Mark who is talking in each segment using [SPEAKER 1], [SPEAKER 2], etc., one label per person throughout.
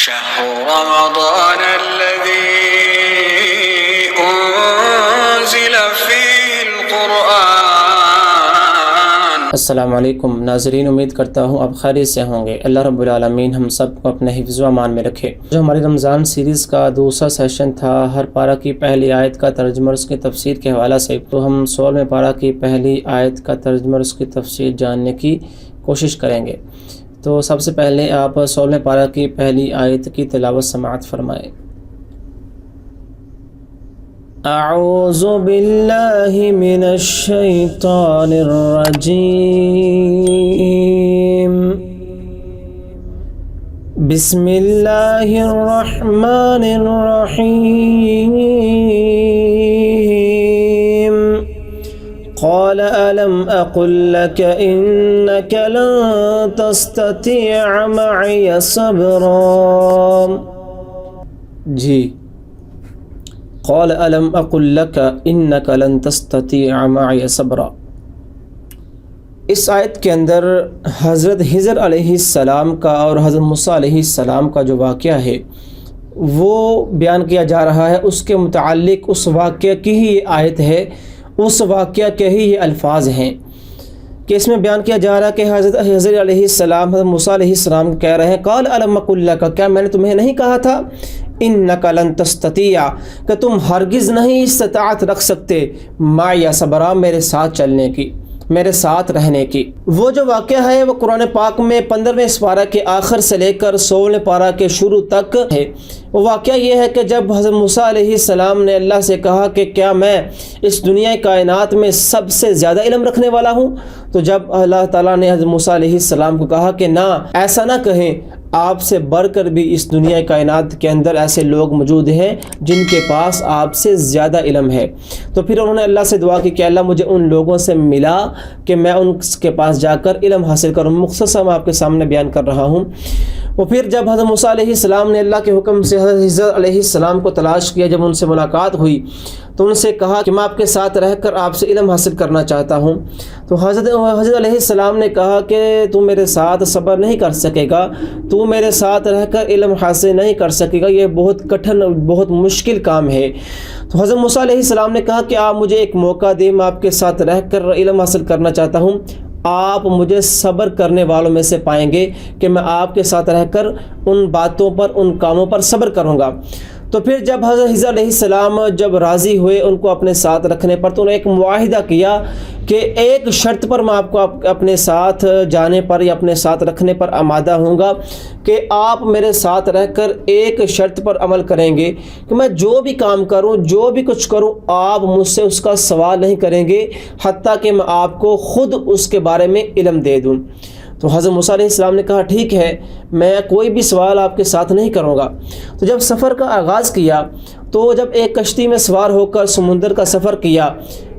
[SPEAKER 1] شهر رمضان الذي أنزل فيه القرآن۔
[SPEAKER 2] السلام علیکم ناظرین، امید کرتا ہوں آپ خیریت سے ہوں گے۔ اللہ رب العالمین ہم سب کو اپنے حفظ و امان میں رکھے۔ جو ہماری رمضان سیریز کا دوسرا سیشن تھا، ہر پارہ کی پہلی آیت کا ترجمہ اور اس کی تفسیر کے حوالہ سے، تو ہم 16ویں پارہ کی پہلی آیت کا ترجمہ اور اس کی تفسیر جاننے کی کوشش کریں گے۔ تو سب سے پہلے آپ 16ویں پارہ کی پہلی آیت کی تلاوت سماعت فرمائیں۔ اعوذ باللہ من الشیطان الرجیم، بسم اللہ الرحمن الرحیم۔ قال ألم أقل لك إنك لن تستطيع معي صبرا۔ جی، قال ألم أقل لك إنك لن تستطيع معي صبرا۔ اس آیت کے اندر حضرت خضر علیہ السلام کا اور حضرت موسیٰ علیہ السلام کا جو واقعہ ہے وہ بیان کیا جا رہا ہے۔ اس کے متعلق اس واقعہ کی ہی یہ آیت ہے، اس واقعہ کے ہی یہ الفاظ ہیں کہ اس میں بیان کیا جا رہا ہے کہ حضرت خضر علیہ السلام حضرت موسیٰ علیہ السلام کہہ رہے ہیں، قال الم اقل لک، کیا میں نے تمہیں نہیں کہا تھا، انک لن تستطیع، کہ تم ہرگز نہیں استطاعت رکھ سکتے، معی صبرا، میرے ساتھ چلنے کی، میرے ساتھ رہنے کی۔ وہ جو واقعہ ہے وہ قرآن پاک میں 15ویں پارہ کے آخر سے لے کر 16ویں پارہ کے شروع تک ہے۔ وہ واقعہ یہ ہے کہ جب حضرت موسیٰ علیہ السلام نے اللہ سے کہا کہ کیا میں اس دنیا کائنات میں سب سے زیادہ علم رکھنے والا ہوں، تو جب اللہ تعالیٰ نے حضرت موسیٰ علیہ السلام کو کہا کہ نہ، ایسا نہ کہیں، آپ سے بڑھ کر بھی اس دنیا کائنات کے اندر ایسے لوگ موجود ہیں جن کے پاس آپ سے زیادہ علم ہے، تو پھر انہوں نے اللہ سے دعا کی کہ اللہ مجھے ان لوگوں سے ملا کہ میں ان کے پاس جا کر علم حاصل کروں۔ مختصر میں آپ کے سامنے بیان کر رہا ہوں۔ وہ پھر جب حضرت موسیٰ علیہ السلام نے اللہ کے حکم سے حضرت خضر علیہ السلام کو تلاش کیا، جب ان سے ملاقات ہوئی تو ان سے کہا کہ میں آپ کے ساتھ رہ کر آپ سے علم حاصل کرنا چاہتا ہوں، تو حضرت علیہ السلام نے کہا کہ تو میرے ساتھ صبر نہیں کر سکے گا، تو میرے ساتھ رہ کر علم حاصل نہیں کر سکے گا، یہ بہت کٹھن، بہت مشکل کام ہے۔ تو حضرت موسیٰ علیہ السلام نے کہا کہ آپ مجھے ایک موقع دیں، میں آپ کے ساتھ رہ کر علم حاصل کرنا چاہتا ہوں، آپ مجھے صبر کرنے والوں میں سے پائیں گے کہ میں آپ کے ساتھ رہ کر ان باتوں پر، ان کاموں پر صبر کروں گا۔ تو پھر جب حضرت خضر علیہ السلام جب راضی ہوئے ان کو اپنے ساتھ رکھنے پر، تو انہوں نے ایک معاہدہ کیا کہ ایک شرط پر میں آپ کو اپنے ساتھ جانے پر یا اپنے ساتھ رکھنے پر آمادہ ہوں گا کہ آپ میرے ساتھ رہ کر ایک شرط پر عمل کریں گے کہ میں جو بھی کام کروں، جو بھی کچھ کروں، آپ مجھ سے اس کا سوال نہیں کریں گے حتیٰ کہ میں آپ کو خود اس کے بارے میں علم دے دوں۔ تو حضرت موسیٰ علیہ السلام نے کہا ٹھیک ہے، میں کوئی بھی سوال آپ کے ساتھ نہیں کروں گا۔ تو جب سفر کا آغاز کیا، تو جب ایک کشتی میں سوار ہو کر سمندر کا سفر کیا،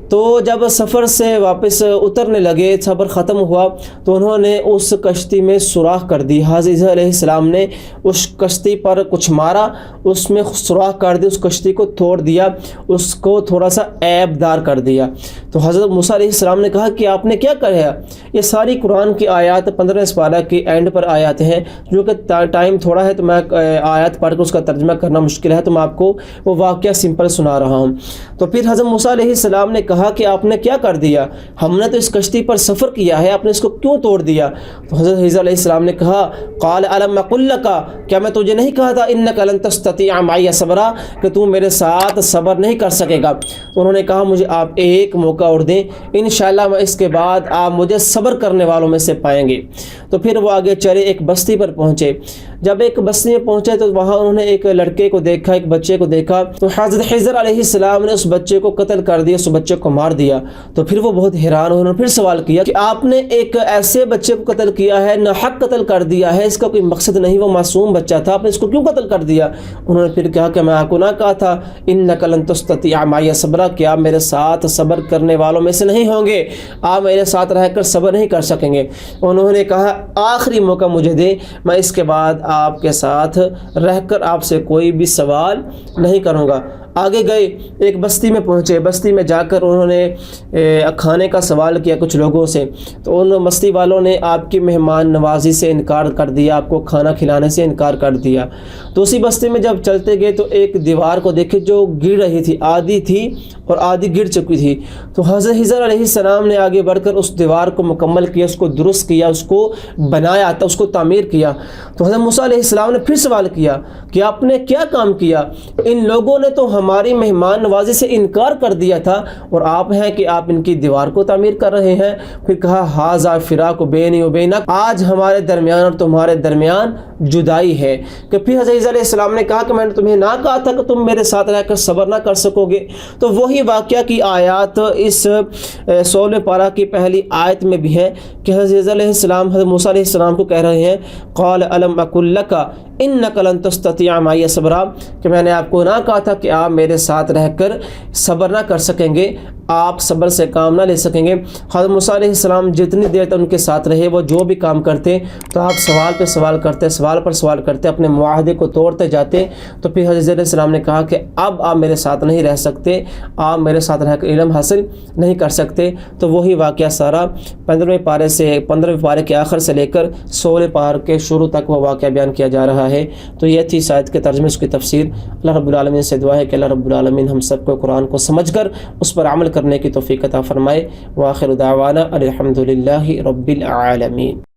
[SPEAKER 2] تو جب سفر سے واپس اترنے لگے، سفر ختم ہوا، تو انہوں نے اس کشتی میں سوراخ کر دی۔ حضرت خضر علیہ السلام نے اس کشتی پر کچھ مارا، اس میں سوراخ کر دی، اس کشتی کو توڑ دیا، اس کو تھوڑا سا عیب دار کر دیا۔ تو حضرت موسیٰ علیہ السلام نے کہا کہ آپ نے کیا کہا؟ یہ ساری قرآن کی آیات 15ویں پارہ کی اینڈ پر آیات ہیں، جو کہ ٹائم تھوڑا ہے تو میں آیات پڑھ کر اس کا ترجمہ کرنا مشکل ہے، تو میں آپ کو وہ واقعہ سمپل سنا رہا ہوں۔ تو پھر حضرت موسیٰ علیہ السلام نے کہا کہ آپ نے کیا کر دیا؟ ہم نے تو اس کشتی پر سفر کیا ہے، آپ نے اس کو کیوں توڑ دیا؟ تو حضرت خضر علیہ السلام نے کہا قال الم اقل لک، کیا میں تجھے نہیں کہا تھا انک لن تستطیع معی صبرا، کہ تو میرے ساتھ صبر نہیں کر سکے گا؟ تو انہوں نے کہا مجھے آپ ایک موقع اور دیں، انشاءاللہ میں اس کے بعد آپ مجھے صبر کرنے والوں میں سے پائیں گے۔ تو پھر وہ آگے چلے، ایک بستی پر پہنچے۔ جب ایک بستی میں پہنچے تو وہاں انہوں نے ایک لڑکے کو دیکھا، ایک بچے کو دیکھا، تو حضرت خضر علیہ السلام نے اس بچے کو قتل کر دیا، اس بچے کو مار دیا۔ تو پھر وہ بہت حیران ہوئے، انہوں نے پھر سوال کیا کہ آپ نے ایک ایسے بچے کو قتل کیا ہے، ناحق قتل کر دیا ہے، اس کا کوئی مقصد نہیں، وہ معصوم بچہ تھا، آپ نے اس کو کیوں قتل کر دیا؟ انہوں نے پھر کہا کہ میں آپ کو نہ کہا تھا انک لن تستطیع معی صبرا، کہ آپ میرے ساتھ صبر کرنے والوں میں سے نہیں ہوں گے، آپ میرے ساتھ رہ کر صبر نہیں کر سکیں گے۔ انہوں نے کہا آخری موقع مجھے دے، میں اس کے بعد آپ کے ساتھ رہ کر آپ سے کوئی بھی سوال نہیں کروں گا۔ آگے گئے، ایک بستی میں پہنچے، بستی میں جا کر انہوں نے کھانے کا سوال کیا کچھ لوگوں سے، تو ان بستی والوں نے آپ کی مہمان نوازی سے انکار کر دیا، آپ کو کھانا کھلانے سے انکار کر دیا۔ تو اسی بستی میں جب چلتے گئے تو ایک دیوار کو دیکھے جو گر رہی تھی، آدھی تھی اور آدھی گر چکی تھی، تو حضرت خضر علیہ السلام نے آگے بڑھ کر اس دیوار کو مکمل کیا، اس کو درست کیا، اس کو بنایا، اس کو تعمیر کیا۔ تو حضرت موسیٰ علیہ السلام نے پھر سوال کیا کہ آپ نے کیا کام کیا؟ ان لوگوں نے تو ہماری مہمان نوازی سے انکار کر دیا تھا اور آپ ہیں کہ آپ ان کی دیوار کو تعمیر کر رہے ہیں۔ پھر کہا ھذا فراق بینی و بینک، آج ہمارے درمیان اور تمہارے درمیان جدائی ہے۔ کہ پھر حضرت عیسیٰ علیہ السلام نے کہا کہ میں نے تمہیں نہ کہا تھا کہ تم میرے ساتھ رہ کر صبر نہ کر سکو گے؟ تو وہی واقعہ کی آیات اس 16 پارہ کی پہلی آیت میں بھی ہے کہ حضرت عیسیٰ علیہ السلام حضرت موسیٰ علیہ السلام کو کہہ رہے ہیں قال الم اقل لک انک لن تستطیع معی صبرا، کہ میں نے آپ کو نہ کہا تھا کہ آپ میرے ساتھ رہ کر صبر نہ کر سکیں گے، آپ صبر سے کام نہ لے سکیں گے۔ حضرت موسیٰ علیہ السلام جتنی دیر تک ان کے ساتھ رہے، وہ جو بھی کام کرتے تو آپ سوال پہ سوال کرتے، سوال پر سوال کرتے، اپنے معاہدے کو توڑتے جاتے۔ تو پھر حضرت علیہ السلام نے کہا کہ اب آپ میرے ساتھ نہیں رہ سکتے، آپ میرے ساتھ رہ کر علم حاصل نہیں کر سکتے۔ تو وہی واقعہ سارا 15ویں پارے کے آخر سے لے کر 16 پارے کے شروع تک وہ واقعہ بیان کیا جا رہا ہے۔ تو یہ تھی اس آیت کے ترجمے، اس کی تفسیر۔ اللہ رب العالمین سے دعا ہے کہ اللہ رب العالمین ہم سب کو قرآن کو سمجھ کر اس پر عمل کرنے کی توفیق عطا فرمائے۔ وآخر دعوانا الحمد للہ رب العالمین۔